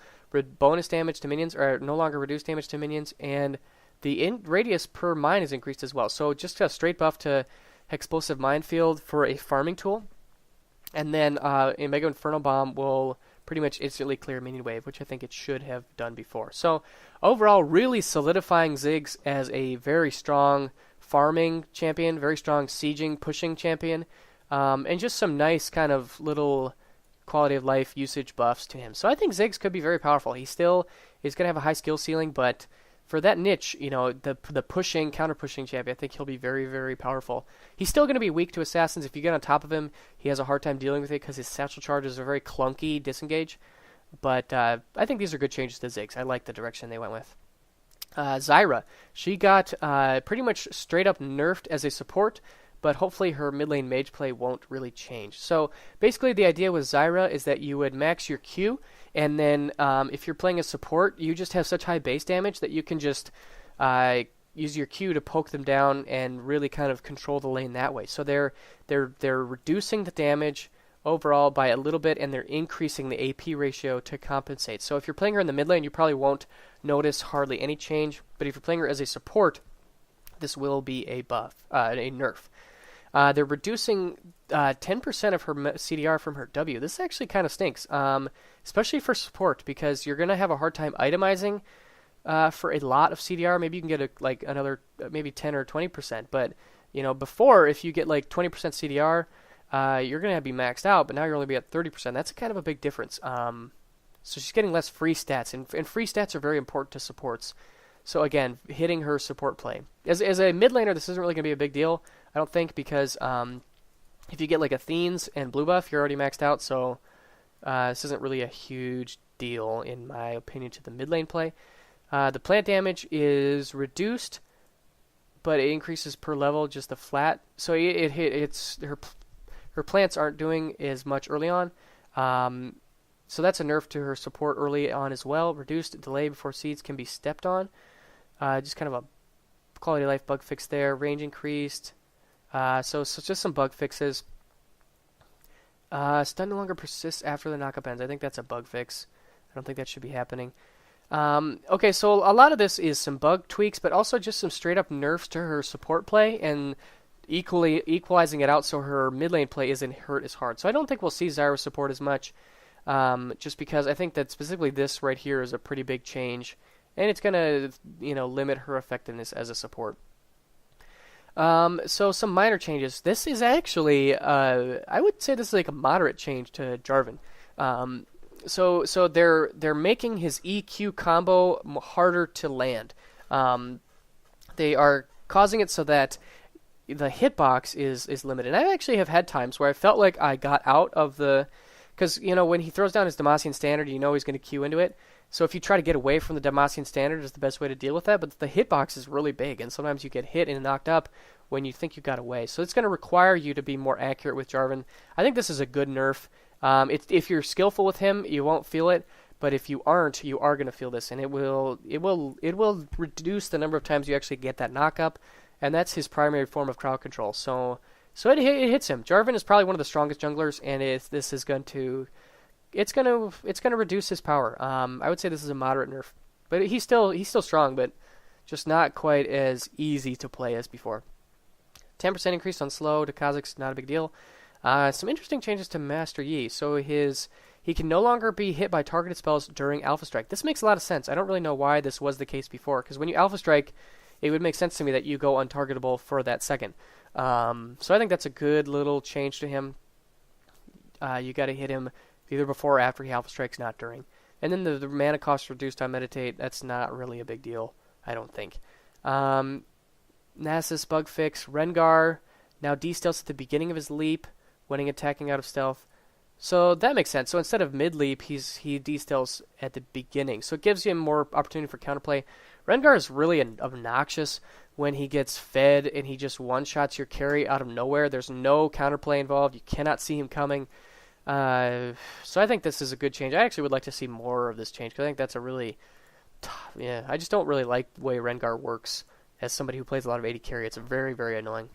bonus damage to minions, or no longer reduced damage to minions, and the radius per mine is increased as well. So just a straight buff to Hexplosive Minefield for a farming tool. And then a Mega Inferno Bomb will pretty much instantly clear Minion Wave, which I think it should have done before. So overall, really solidifying Ziggs as a very strong farming champion, very strong sieging, pushing champion, and just some nice kind of little quality of life usage buffs to him. So I think Ziggs could be very powerful. He still is going to have a high skill ceiling, but for that niche, the pushing, counter-pushing champion, I think he'll be very, very powerful. He's still going to be weak to assassins. If you get on top of him, he has a hard time dealing with it because his satchel charges are very clunky disengage. But I think these are good changes to Ziggs. I like the direction they went with. Zyra, she got pretty much straight up nerfed as a support, but hopefully her mid lane mage play won't really change. So basically the idea with Zyra is that you would max your Q, and then if you're playing a support, you just have such high base damage that you can just use your Q to poke them down and really kind of control the lane that way. So they're reducing the damage overall by a little bit, and they're increasing the AP ratio to compensate. So if you're playing her in the mid lane, you probably won't notice hardly any change, but if you're playing her as a support, this will be a buff, a nerf. They're reducing 10% of her CDR from her W. This actually kind of stinks, especially for support, because you're going to have a hard time itemizing for a lot of CDR. Maybe you can get another maybe 10 or 20%. But before, if you get like 20% CDR, you're going to be maxed out. But now you're only be at 30%. That's kind of a big difference. So she's getting less free stats, and free stats are very important to supports. So again, hitting her support play. As a mid laner, this isn't really going to be a big deal, I don't think, because if you get like Athene's and blue buff, you're already maxed out, so this isn't really a huge deal, in my opinion, to the mid lane play. The plant damage is reduced, but it increases per level, just the flat. So it's her plants aren't doing as much early on. So that's a nerf to her support early on as well. Reduced delay before seeds can be stepped on. Just kind of a quality of life bug fix there. Range increased. So just some bug fixes. Stun no longer persists after the knockup ends. I think that's a bug fix. I don't think that should be happening. Okay, so a lot of this is some bug tweaks, but also just some straight up nerfs to her support play and equalizing it out so her mid lane play isn't hurt as hard. So I don't think we'll see Zyra support as much, just because I think that specifically this right here is a pretty big change, and it's going to limit her effectiveness as a support. So some minor changes. This is actually, I would say this is like a moderate change to Jarvan. So they're making his EQ combo harder to land. They are causing it so that the hitbox is limited. And I actually have had times where I felt like I got out of the, because when he throws down his Demacian standard, he's going to Q into it. So if you try to get away from the Demacian standard, is the best way to deal with that. But the hitbox is really big, and sometimes you get hit and knocked up when you think you got away. So it's going to require you to be more accurate with Jarvan. I think this is a good nerf. If you're skillful with him, you won't feel it. But if you aren't, you are going to feel this, and it will reduce the number of times you actually get that knockup, and that's his primary form of crowd control. So it hits him. Jarvan is probably one of the strongest junglers, and this is going to. It's gonna reduce his power. I would say this is a moderate nerf, but he's still strong, but just not quite as easy to play as before. 10% increase on slow to Kha'Zix, not a big deal. Some interesting changes to Master Yi. So he can no longer be hit by targeted spells during Alpha Strike. This makes a lot of sense. I don't really know why this was the case before, because when you Alpha Strike, it would make sense to me that you go untargetable for that second. So I think that's a good little change to him. You got to hit him either before or after he Alpha Strikes, not during. And then the mana cost reduced on Meditate, that's not really a big deal, I don't think. Nasus bug fix. Rengar now de-stealths at the beginning of his leap when attacking out of stealth. So that makes sense. So instead of mid-leap, he de-stealths at the beginning. So it gives him more opportunity for counterplay. Rengar is really obnoxious when he gets fed and he just one-shots your carry out of nowhere. There's no counterplay involved. You cannot see him coming. So I think this is a good change. I actually would like to see more of this change, because I think that's a really I just don't really like the way Rengar works as somebody who plays a lot of AD carry. It's very, very annoying.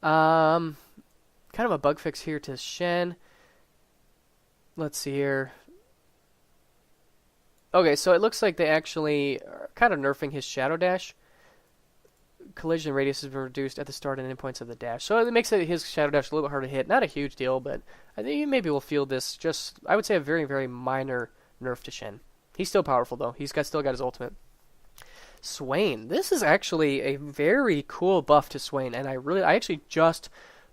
Kind of a bug fix here to Shen. Let's see here. Okay, so it looks like they actually are kind of nerfing his Shadow Dash. Collision radius has been reduced at the start and endpoints of the dash. So it makes his Shadow Dash a little bit harder to hit. Not a huge deal, but I think maybe we'll feel this. Just, I would say, a very, very minor nerf to Shen. He's still powerful, though. He's still got his ultimate. Swain. This is actually a very cool buff to Swain, and I actually just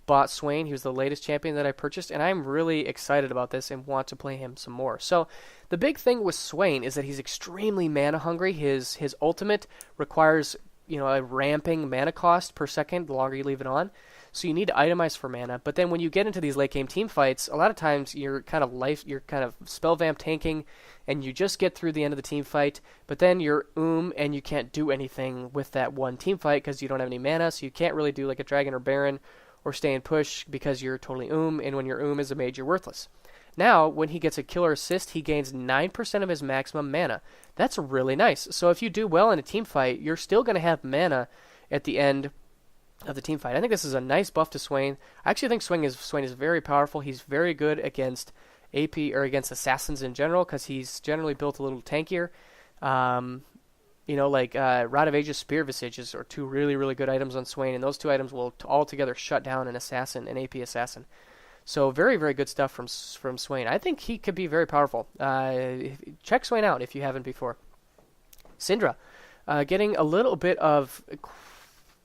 bought Swain. He was the latest champion that I purchased, and I'm really excited about this and want to play him some more. So the big thing with Swain is that he's extremely mana hungry. His ultimate requires a ramping mana cost per second the longer you leave it on. So you need to itemize for mana. But then when you get into these late game team fights, a lot of times you're kind of spell vamp tanking, and you just get through the end of the team fight. But then you're and you can't do anything with that one team fight because you don't have any mana. So you can't really do like a dragon or baron or stay and push because you're totally and when your is a mage, you're worthless. Now, when he gets a killer assist, he gains 9% of his maximum mana. That's really nice. So if you do well in a team fight, you're still going to have mana at the end of the team fight. I think this is a nice buff to Swain. I actually think Swain is very powerful. He's very good against AP or against assassins in general because he's generally built a little tankier. Rod of Ages, Spear Visages are two really, really good items on Swain, and those two items will all together shut down an AP assassin. So very, very good stuff from Swain. I think he could be very powerful. Check Swain out if you haven't before. Syndra, getting a little bit of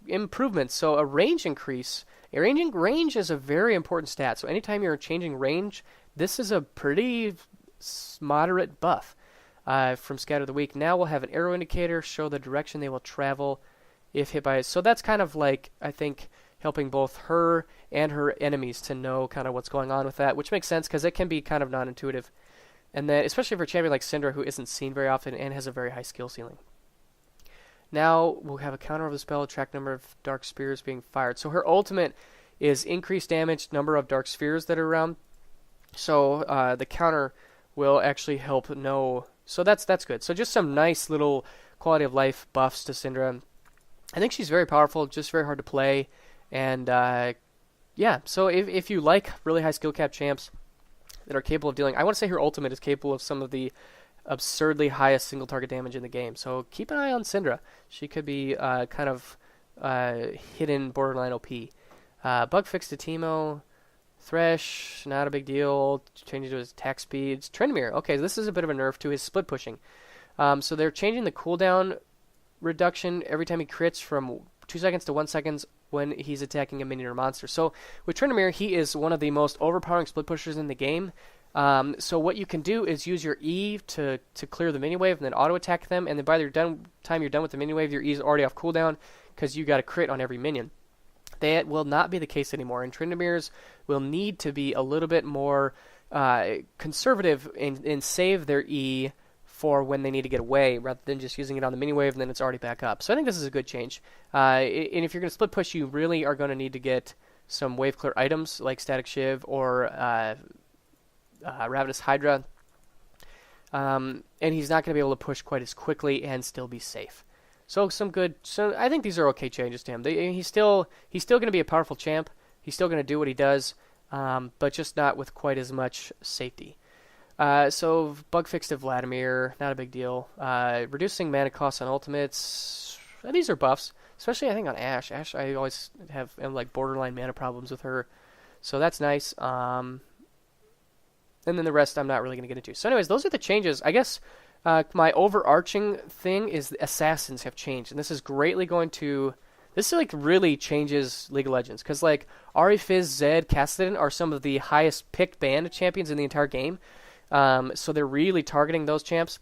improvements. So a range increase. Range is a very important stat. So anytime you're changing range, this is a pretty moderate buff. from Scatter the Weak. Now we'll have an arrow indicator, show the direction they will travel if hit by. So that's kind of like, I think, helping both her and her enemies to know kind of what's going on with that, which makes sense because it can be kind of non-intuitive. And then, especially for a champion like Syndra, who isn't seen very often and has a very high skill ceiling. Now we'll have a counter of the spell, track number of dark spears being fired. So her ultimate is increased damage, number of dark spheres that are around. So the counter will actually help know. So that's good. So just some nice little quality of life buffs to Syndra. I think she's very powerful, just very hard to play. And yeah, so if you like really high skill cap champs that are capable of dealing, I want to say her ultimate is capable of some of the absurdly highest single target damage in the game. So keep an eye on Syndra. She could be kind of hidden borderline OP. Bug fix to Teemo. Thresh, not a big deal. Changing to his attack speeds. Tryndamere, okay, this is a bit of a nerf to his split pushing. So they're changing the cooldown reduction every time he crits from 2 seconds to 1 second when he's attacking a minion or monster. So with Tryndamere, he is one of the most overpowering split pushers in the game. So what you can do is use your E to clear the minion wave and then auto attack them, and then by the time you're done with the minion wave, your E is already off cooldown because you got a crit on every minion. That will not be the case anymore, and Tryndamere's will need to be a little bit more conservative and save their E for when they need to get away, rather than just using it on the mini wave and then it's already back up. So I think this is a good change. And if you're going to split push, you really are going to need to get some wave clear items like Static Shiv or Ravenous Hydra. And he's not going to be able to push quite as quickly and still be safe. So So I think these are okay changes to him. He's still going to be a powerful champ. He's still going to do what he does, but just not with quite as much safety. So bug fix to Vladimir, not a big deal. Reducing mana costs on ultimates. These are buffs, especially I think on Ashe. Ashe, I always have like borderline mana problems with her, so that's nice. And then the rest I'm not really going to get into. So anyways, those are the changes. I guess my overarching thing is the assassins have changed, and this is greatly going to. This like really changes League of Legends, because like Ahri, Fizz, Zed, Kassadin are some of the highest picked banned champions in the entire game. So they're really targeting those champs.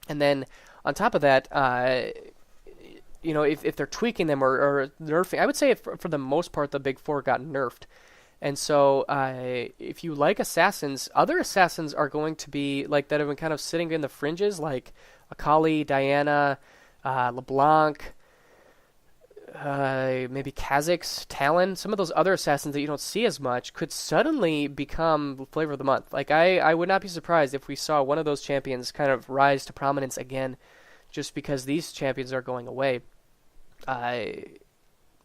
And then on top of that, if they're tweaking them or nerfing, I would say for the most part the big four got nerfed. And so if you like assassins, other assassins are going to be like that have been kind of sitting in the fringes, like Akali, Diana, LeBlanc, maybe Kha'Zix, Talon. Some of those other assassins that you don't see as much could suddenly become flavor of the month. Like I would not be surprised if we saw one of those champions kind of rise to prominence again, just because these champions are going away.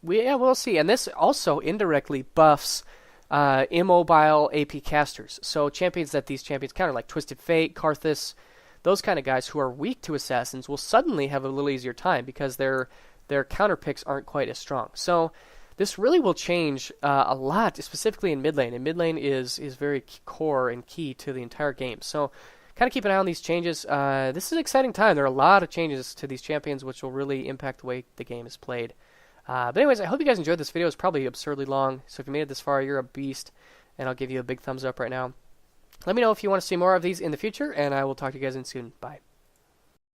We'll see. And this also indirectly buffs immobile AP casters. So champions that these champions counter, like Twisted Fate, Karthus, those kind of guys who are weak to assassins will suddenly have a little easier time because their counter picks aren't quite as strong. So this really will change a lot, specifically in mid lane. And mid lane is very core and key to the entire game. So kind of keep an eye on these changes. This is an exciting time. There are a lot of changes to these champions, which will really impact the way the game is played. But anyways, I hope you guys enjoyed this video. It's probably absurdly long, so if you made it this far, you're a beast, and I'll give you a big thumbs up right now. Let me know if you want to see more of these in the future, and I will talk to you guys soon. Bye.